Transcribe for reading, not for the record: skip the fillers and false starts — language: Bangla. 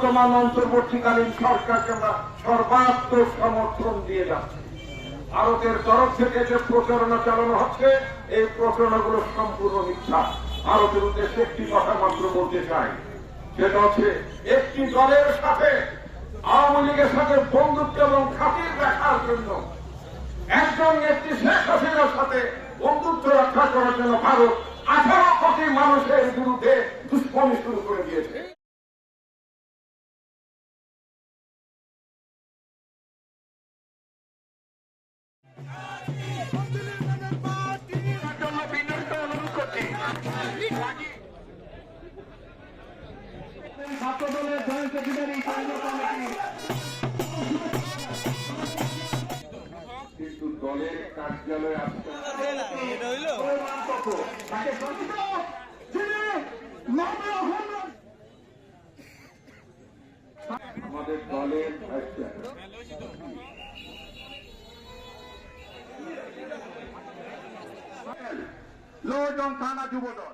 বর্তমান অন্তর্বর্তীকালীন সরকারকে আমরা সর্বাত্মক সমর্থন দিয়ে যাচ্ছি। ভারতের তরফ থেকে যে প্রচারণা চালানো হচ্ছে, এই প্রচারণাগুলো সম্পূর্ণ মিথ্যা। ভারতের উদ্দেশ্যে একটি কথা মাত্র বলতে চাই, সেটা হচ্ছে একটি দলের সাথে, আওয়ামী লীগের সাথে বন্ধুত্ব এবং খাতির রাখার জন্য, একজন নেত্রী শেখ হাসিনার সাথে বন্ধুত্ব রক্ষা করার জন্য ভারত 18 কোটি মানুষের বিরুদ্ধে দুষ্কর্ম শুরু করে দিয়েছে। ছাত্রদলের জয়েন্ট সেক্রেটারি কিন্তু দলের কার্যালয়ে আমাদের দলের লোকজন থানা যুবদল